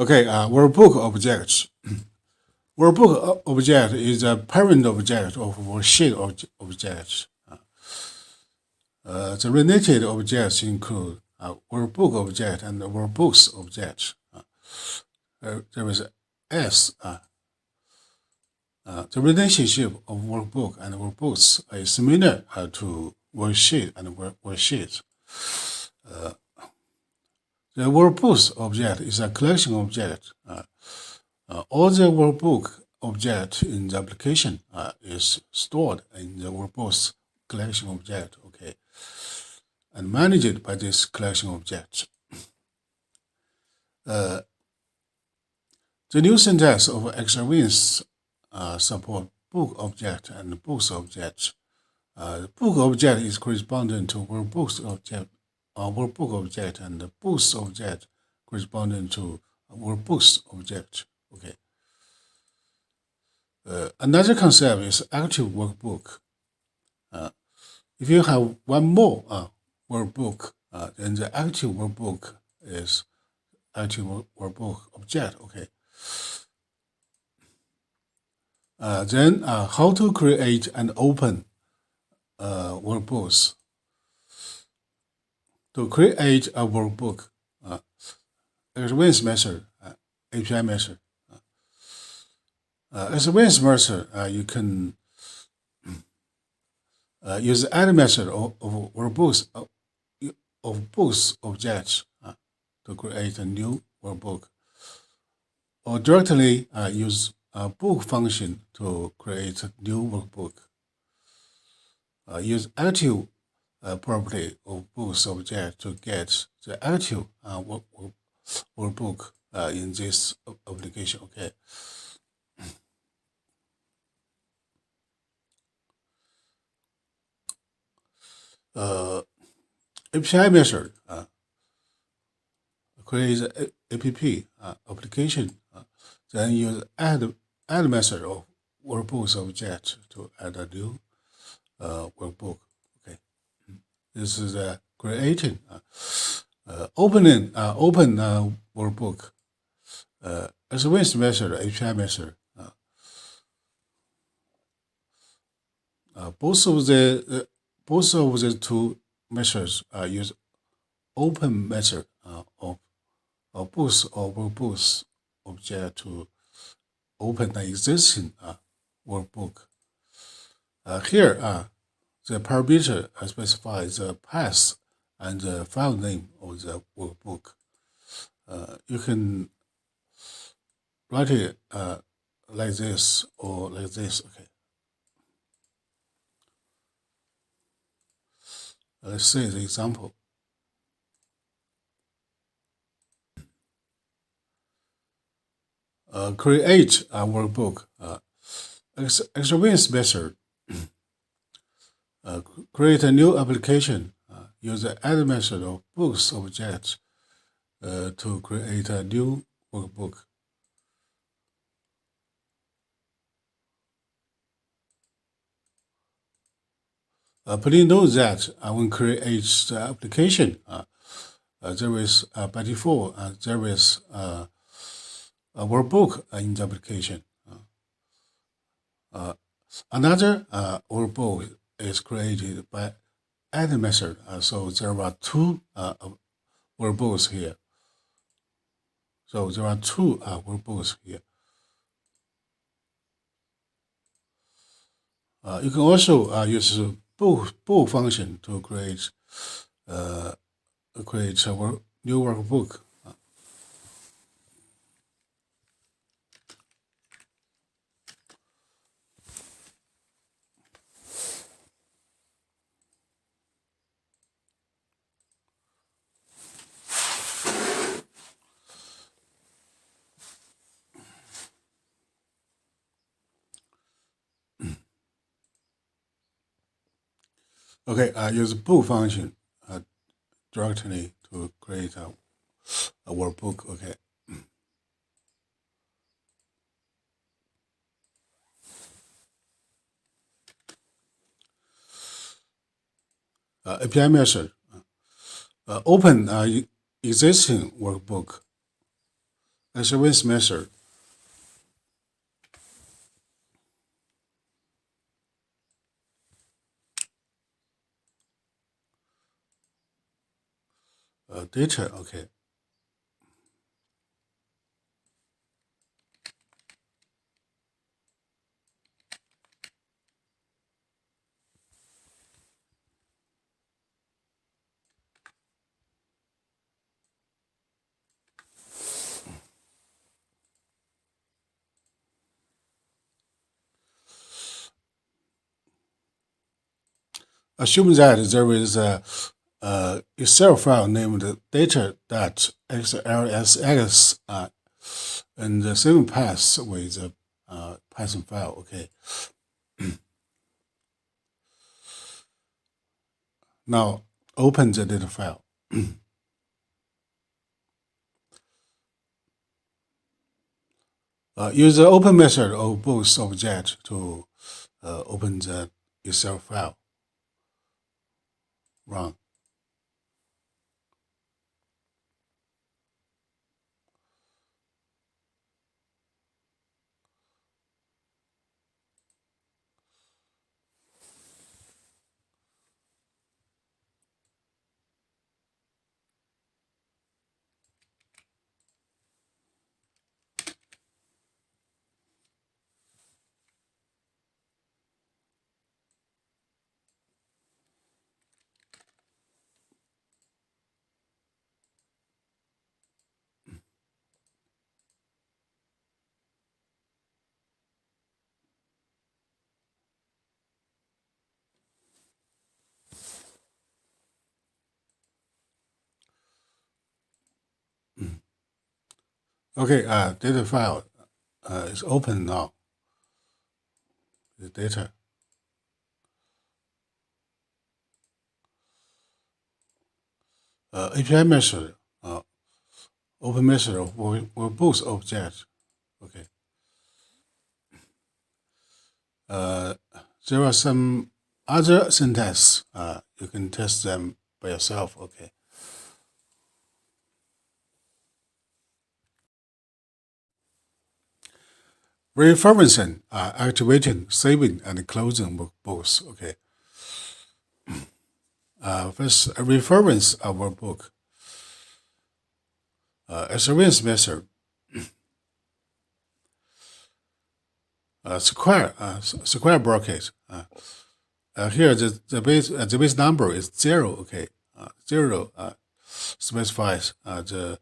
Okay, workbook objects. Workbook object is a parent object of worksheet object. The related objects include workbook object and workbooks object. There is S. The relationship of workbook and workbooks is similar to worksheet and worksheet. The workbooks object is a collection object. All the workbook object in the application is stored in the workbooks collection object, okay, and managed by this collection object. The new syntax of Xlwings support book object and books object. Book object is corresponding to workbooks object, workbook object, and the books object corresponding to workbooks object. Okay. Another concept is active workbook. If you have one more workbook, then the active workbook is active workbook object. Okay. Then how to create and open workbooks. To create a workbook, Xlwings method, API method. Xlwings method, you can use the add method of workbooks of books objects to create a new workbook, or directly use a book function to create a new workbook. Use active property of books object to get the active workbook in this application. Okay. API method create app application, then use add method of workbooks object to add a new workbook. Okay, this is creating open workbook. Xlwings method, API method. Both of the two methods use open method of books or workbooks object to open the existing workbook. Here, the parameter specifies the path and the file name of the workbook. You can write it like this or like this. Okay. Let's see the example. Create a workbook. Xlwings method. Create a new application. Use the add method of books object to create a new workbook. Please note that when create the application, there is by default there is a workbook in the application. Another workbook is created by add method, so there are two workbooks here. So there are two workbooks here. You can also use book function to create a new workbook. Okay, use book function directly to create a workbook. Okay. API method. Open existing workbook. Xlwings method. Data, okay. Assume that there is a Excel file named data.xlsx and the same path with a Python file. Okay. Now open the data file. Use the open method of Books object to open the Excel file. Run. Okay, data file is open now. The data. API method, open method of Workbooks object. Okay. There are some other syntax. You can test them by yourself. Okay. Referencing, activating, saving, and closing workbooks. Okay. First, reference a workbook. Xlwings method. Square bracket. Here the base number is 0. Okay. 0 specifies the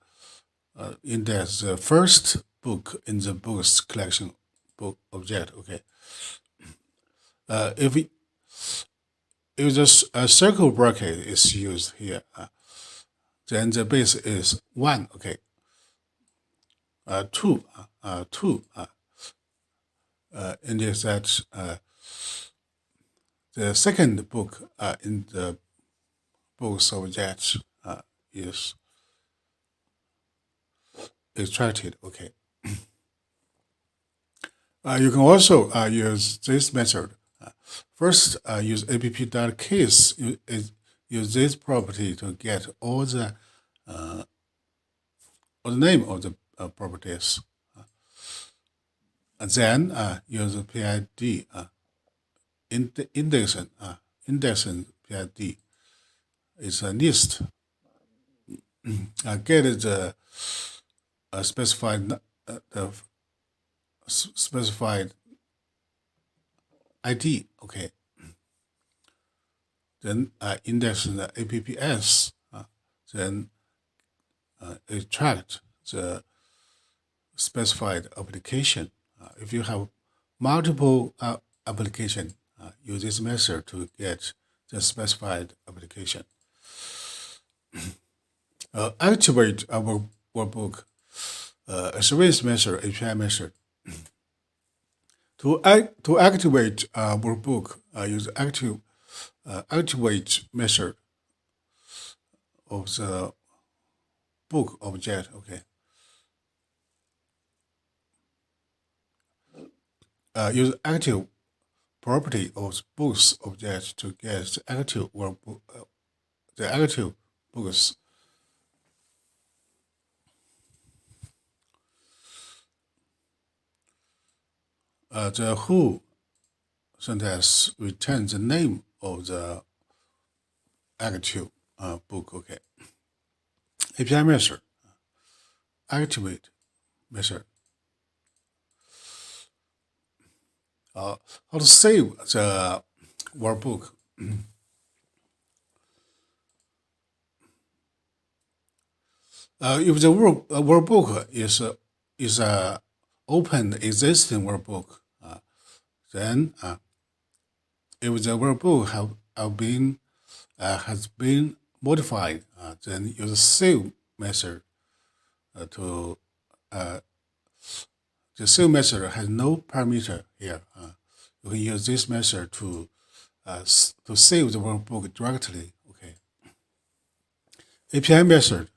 index, the first book in the books collection book object. Okay. If the circle bracket is used here, then the base is 1. Okay. 2 indicates that the second book in the books object is extracted. Okay. You can also use this method. First, use app.case. Use this property to get all the name of the properties. And then use the PID indexing PID. It's a list. Get the specified ID. Okay. Then index the apps. Then extract the specified application. If you have multiple application, use this method to get the specified application. Activate our workbook. Xlwings method, API method. To activate workbook, use activate method of the book object. Okay. Use active property of books object to get the active workbook, the active books. The who syntax returns the name of the active book. Okay. API method, activate method. How to save the workbook? If the workbook is a open existing workbook, then if the workbook have been has been modified, then use save method to the save method has no parameter here. You can use this method to save the workbook directly. Okay. API method.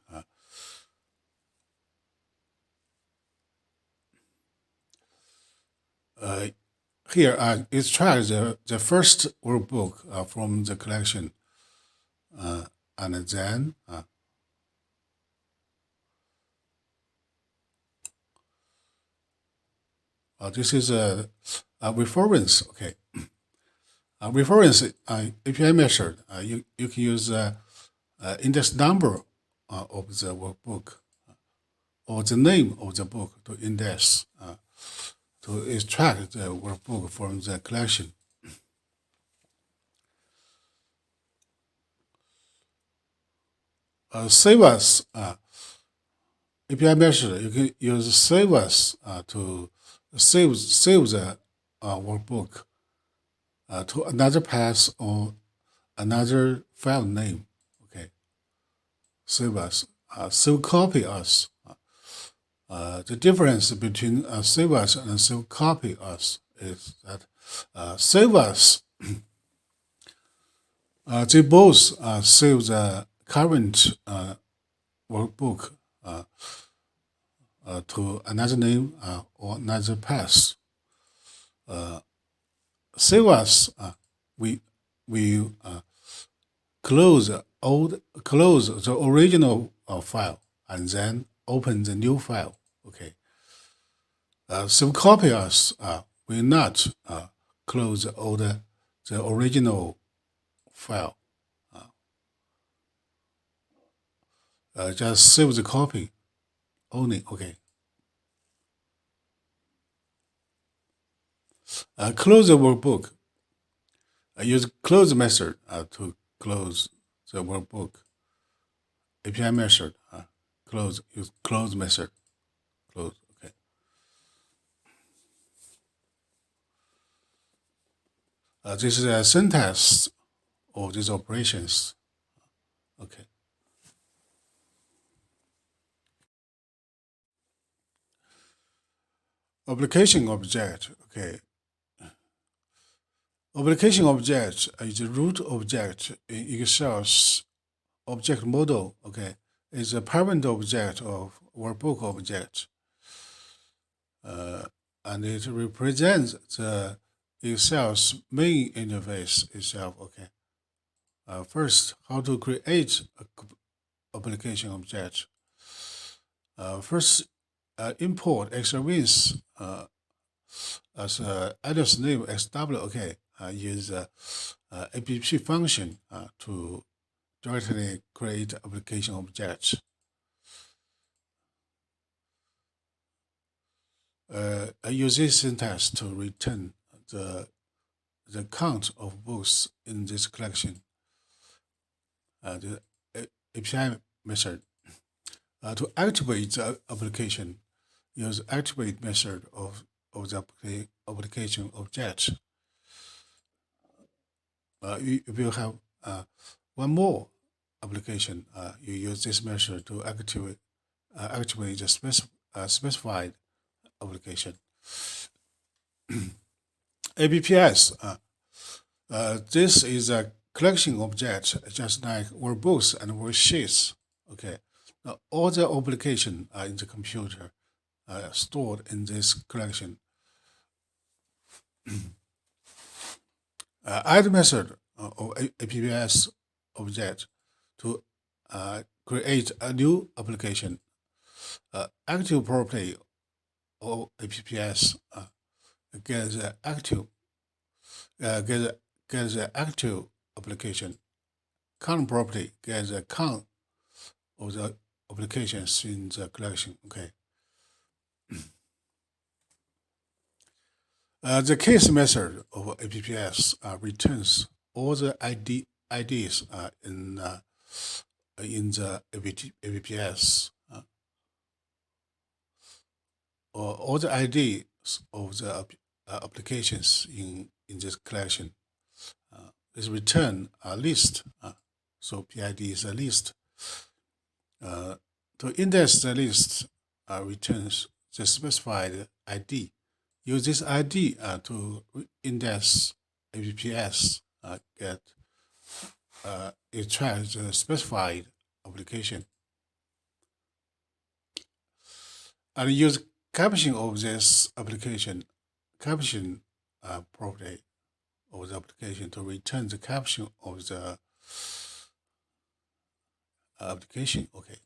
Here, extract the first workbook from the collection, and then this is a reference. Okay, reference API method. You can use index number of the workbook or the name of the book to index to extract the workbook from the collection. Save as API method. You can use save as to save the workbook to another path or another file name. Okay, save as, save copy as. The difference between save as and save copy as is that save as they both save the current workbook to another name or another path. Save as we close the original file and then open the new file. Okay. Save copy as will not close the original file. Just save the copy only. Okay. Close the workbook. Use close method to close the workbook. API method. Use close method. Close. Okay. This is a syntax of these operations. Okay. Application object. Okay. Application object is the root object in Excel's object model. Okay, is a parent object of workbook object, and it represents the Excel's main interface itself. Okay. First, how to create a application object. First, import Xlwings as address name SW. Okay, use app function to directly create application objects. I use this syntax to return the count of books in this collection. The API method. To activate the application, use activate method of the application object. If you have one more application, you use this method to activate the specified application. APPS. This is a collection object, just like workbooks and worksheets. Okay. Now, all the applications are in the computer, stored in this collection. Add method of APPS object to create a new application. Active property of APPS gets an active application. Count property gets a count of the applications in the collection. Okay. The case method of APPS returns all the IDs in the APPS, or all the IDs of the applications in this collection. Is return a list. So PID is a list. To index the list, returns the specified ID. Use this ID to index APPS, it tracks the specified application. And use caption of this application, caption property of the application to return the caption of the application. Okay.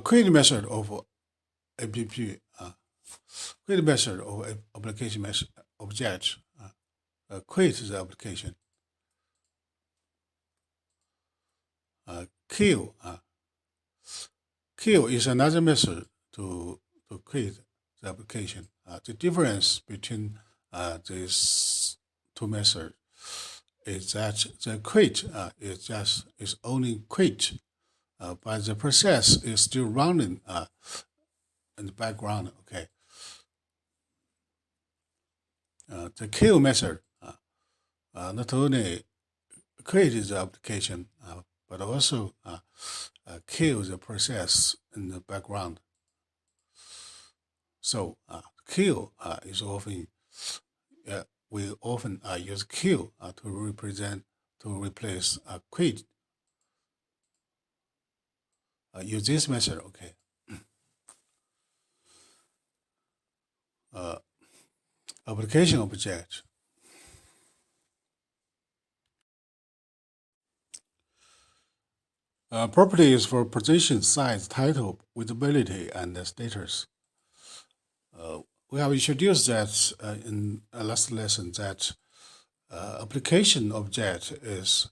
Create method of app, create method of application object, create the application. Kill is another method to create the application. The difference between these two methods is that the create is only create, but the process is still running in the background. Okay. The kill method not only creates the application, but also kill the process in the background. So kill is often we often use kill to replace quit. Use this method. Okay. Application object. Properties for position, size, title, visibility, and status. We have introduced that in a last lesson that application object is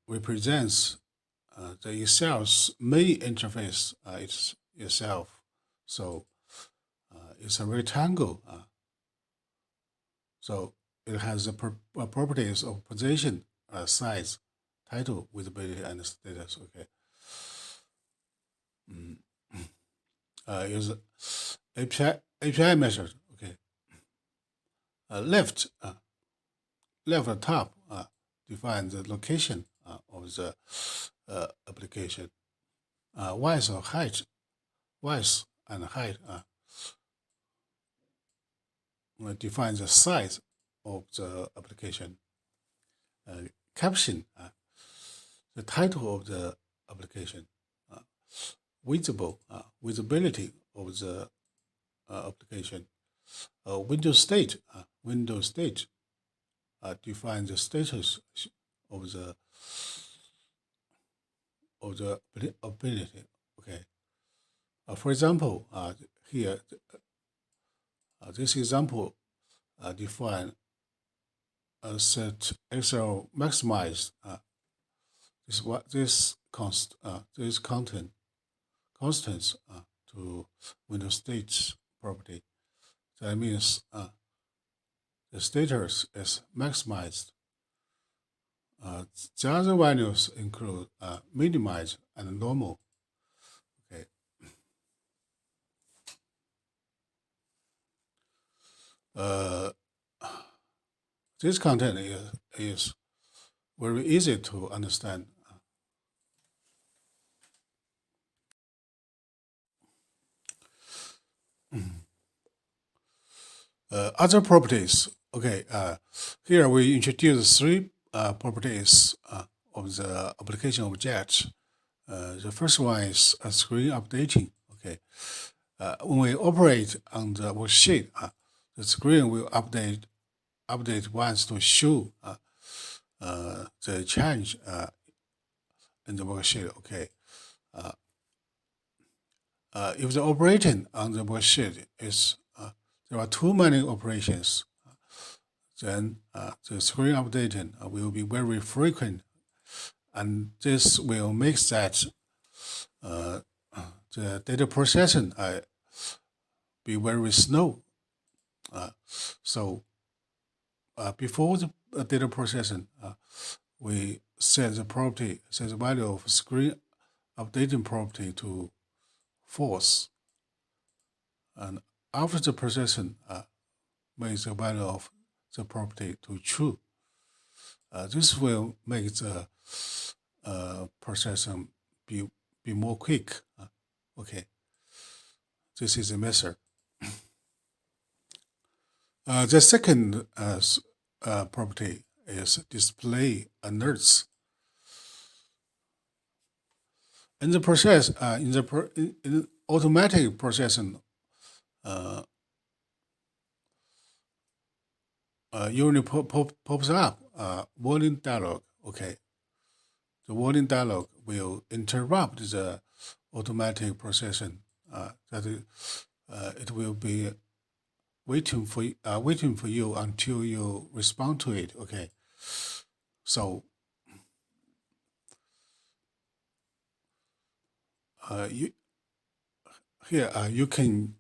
represents the Excel's main interface itself. So it's a rectangle. So it has the properties of position, size, title, visibility, and status. Okay. Use API method. Okay. Left top defines the location of the application. Width and height defines the size of the application. Caption, the title of the application. Visibility of the application. Window state defines the status of the ability. Okay. For example, here this example define set Excel maximize this constants to Windows state property. That means the status is maximized. The other values include minimize and normal. Okay. This content is very easy to understand. Other properties. Okay, here we introduce three properties of the application object. The first one is screen updating. Okay, when we operate on the worksheet, the screen will update once to show the change in the worksheet. Okay, if the operating on the worksheet is there are too many operations, then the screen updating will be very frequent, and this will make that the data processing be very slow. So before the data processing, we set the value of screen updating property to false, and after the processing, make the value of the property to true. This will make the processing be more quick. Okay, this is the method. The second property is display alerts. In the process, in automatic processing, usually pops up warning dialog. Okay, the warning dialog will interrupt the automatic processing. It will be waiting for you until you respond to it. Okay, so you you can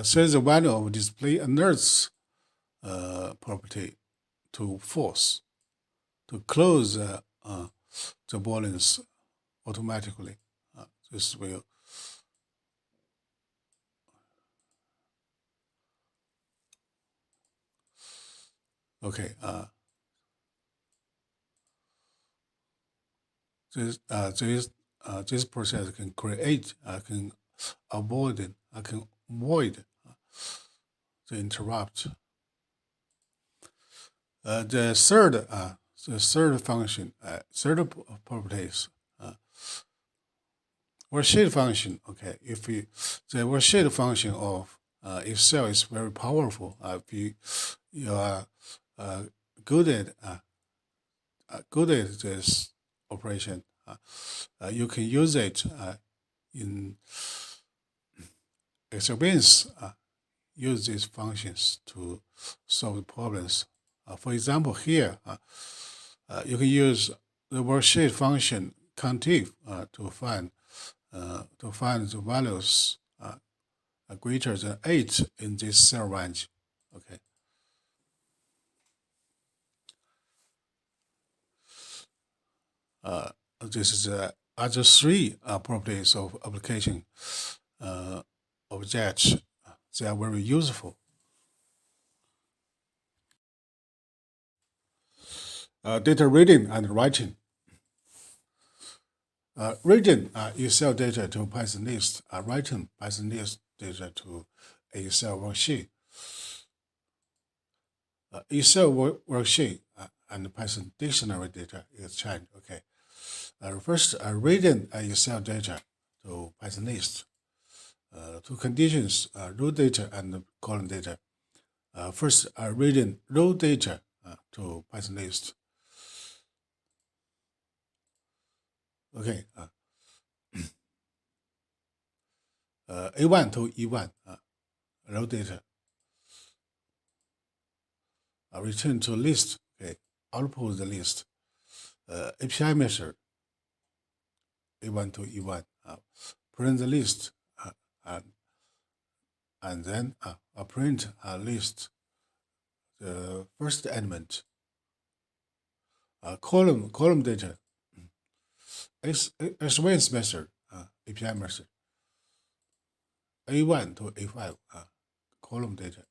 set the value of display alerts property to false to close the booleans automatically. This will okay. This process can create can avoid the interrupt. The third function, third properties, worksheet function. Okay, if the worksheet function of Excel is very powerful, if you are good at this operation, you can use it in Xlwings. Use these functions to solve problems. For example, here you can use the worksheet function contif to find the values greater than 8 in this cell range. Okay. This is other three properties of application objects. They are very useful. Data reading and writing. Reading Excel data to Python list, writing Python list data to Excel worksheet. Excel worksheet and Python dictionary data exchange. Okay. First, reading Excel data to Python list. Two conditions: row data and column data. First, reading row data to Python list. Okay. A1 to E1 row data. Return to list. Okay. Output the list. API method. A1 to E1. Print the list. And then print list the first element. Column data. Xlwings method. API method. A1 to A5 column data.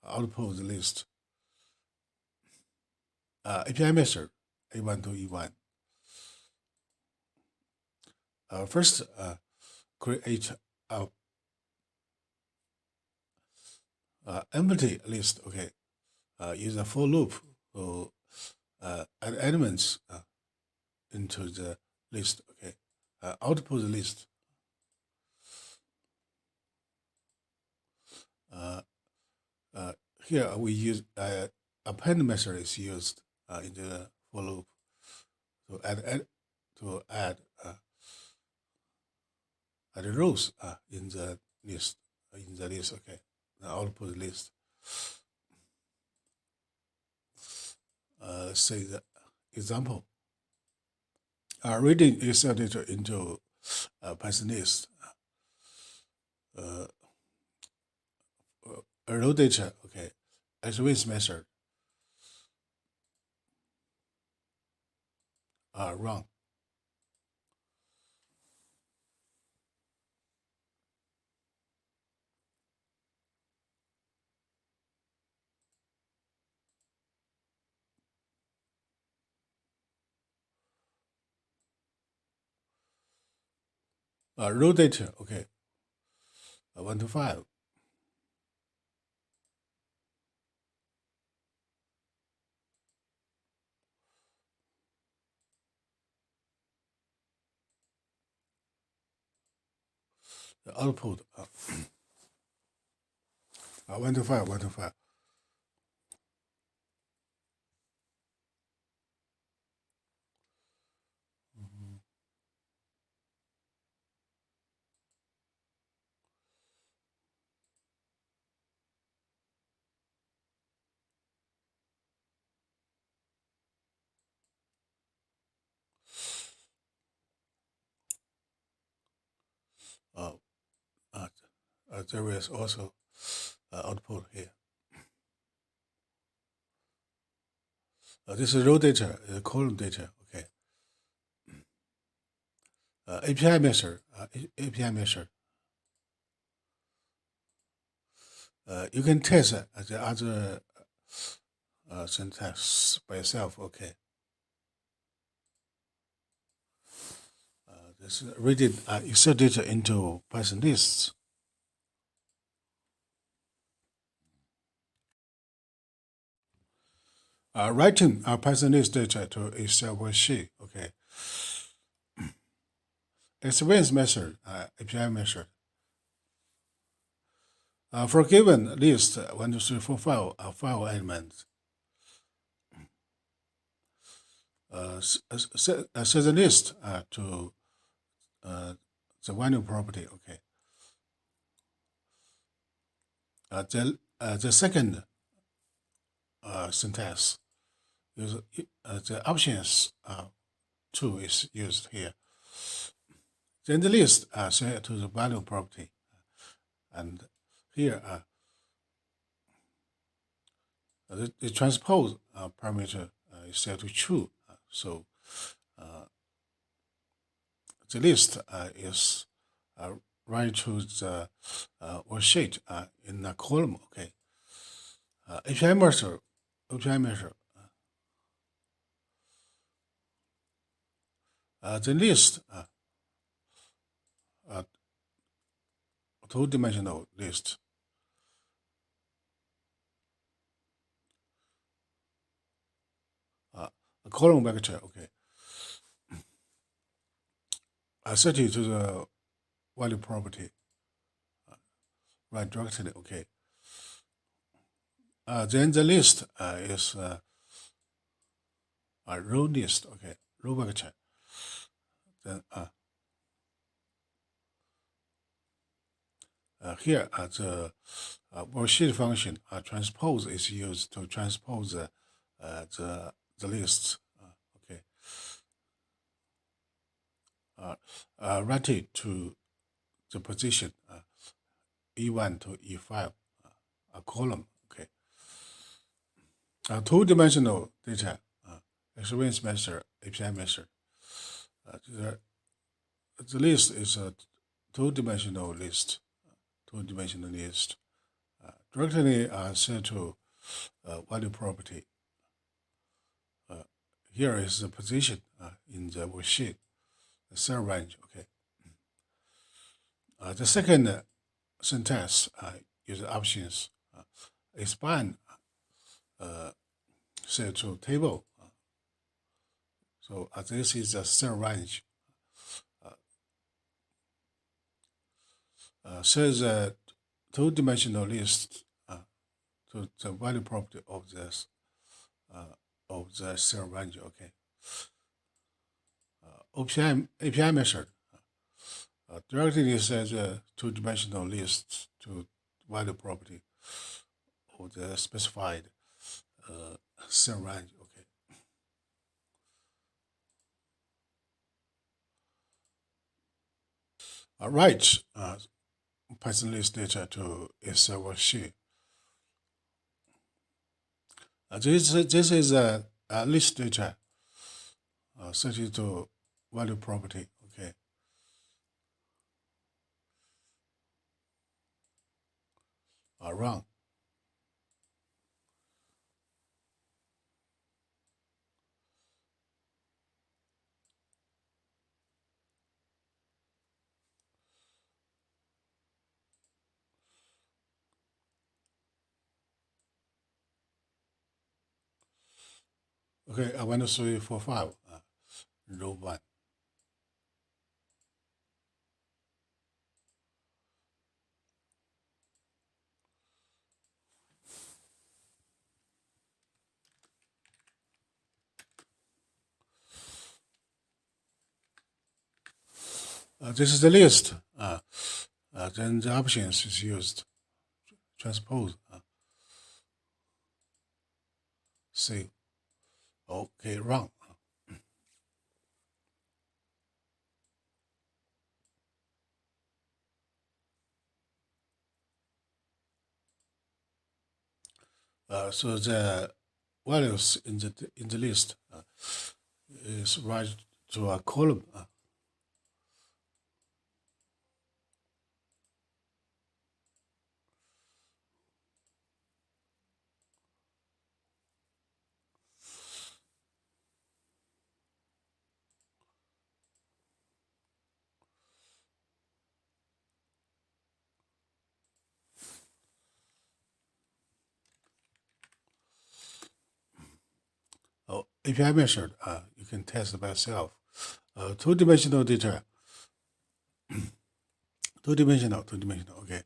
Output the list. API method. A1 to E1. First, create a empty list. Okay, use a for loop to add elements into the list. Okay, output the list. Here we use append method is used in the for loop to add the rows in the list. Okay, the output list. Let's say the example. Reading Excel data into Python list. Row data, okay, Xlwings method. Run. Row data, okay, 1 to 5. The output 1 to 5, 1 to 5. Uh, uh, there is also output here. This is row data, column data, okay. API method, API method. You can test the other syntax by yourself, okay. This reading Excel data into Python lists. Writing Python list data to Excel worksheet, okay. Xlwings method, API method. For a given list, 1, 2, 3, 4, 5 file elements, set the list to the value property, okay. The second syntax is the options tool is used here. Then the list set to the value property, and here the transpose parameter is set to true. So the list is right to the worksheet in a column. Okay. API method. The list two-dimensional list. A column vector. Okay. Set it to the value property. Right directly. Okay. Then the list is a row list. Okay, row vector. Then here the worksheet function transpose is used to transpose the list. Okay. Write it to the position E1 to E5, a column. Okay. Two-dimensional data, Xlwings method, API method. The list is a two-dimensional list. Directly set to value property. Here is the position in the worksheet, the cell range. Okay. The second syntax is options. Expand set to table. So this is a cell range. Says a two-dimensional list to the value property of this of the cell range. Okay. API method Directly says a two-dimensional list to value property of the specified cell range. Okay. Write Python list data to a server sheet. This is a list data set to value property. Okay. Run. Okay, 1, 2, 3, 4, 5. Row 1. This is the list. Then the options is used. Transpose. Save. Okay, run. So the values in the list is right to a column. API method, you can test by yourself. Two-dimensional data. Two-dimensional. Okay.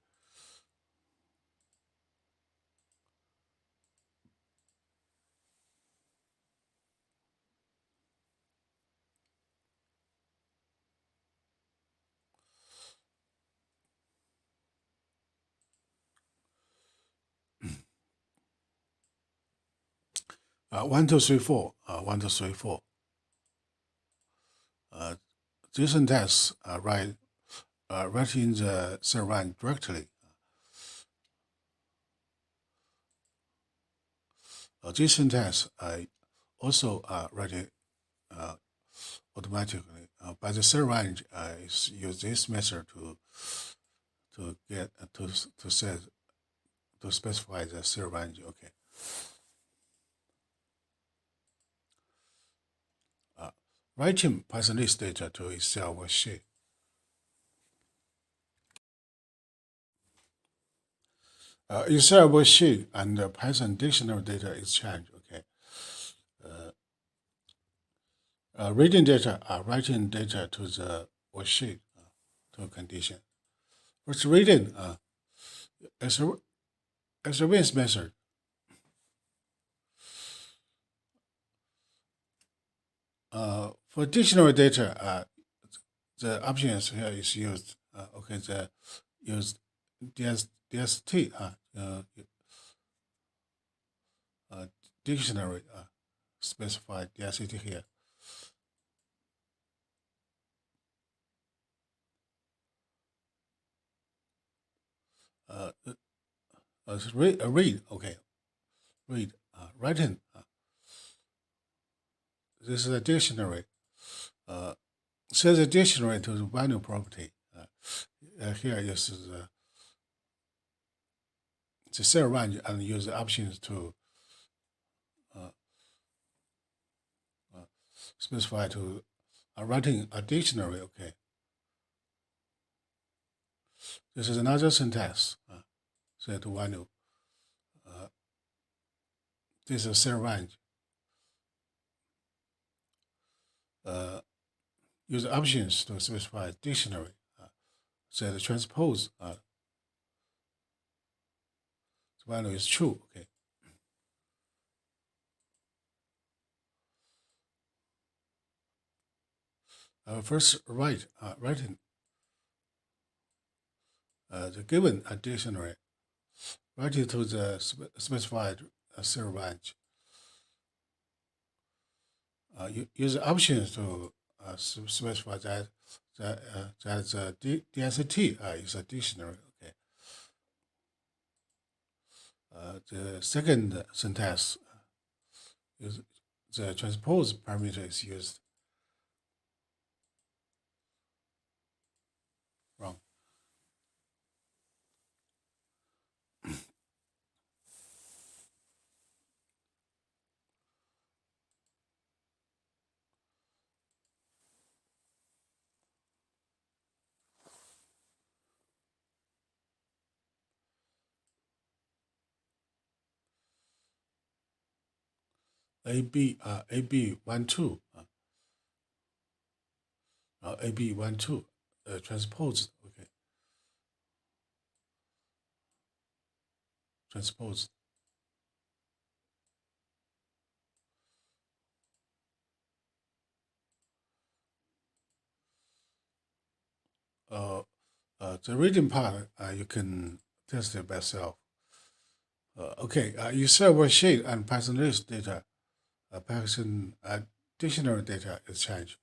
One, two, three, four. 1, 2, 3, 4. This syntax right in the cell line directly. This syntax also write it automatically. By the cell range, use this method to get to set to specify the cell range. Okay. Writing Python list data to Excel worksheet. Excel worksheet and Python dictionary data exchange. Okay. Reading data, writing data to the worksheet to a condition. First, reading as a Wins method. For dictionary data, the options here is used. Okay, the use DST dictionary specified DST here. Read, okay, read, writing. This is a dictionary. Says a dictionary to the value property. Here is the cell range and use the options to specify to writing a dictionary. Okay. This is another syntax. Set value. This is cell range. Use options to specify dictionary. Set transpose. The value is true. Okay. First writing. the given dictionary, write it to the specified cell range. You use options to specify that the DST is a dictionary. Okay. The second syntax is the transpose parameter is used. Wrong. AB12 AB12 transpose. Okay, transpose. The reading part you can test it by yourself. Okay, you serve Worksheet and Python list data. Python dictionary data is changed.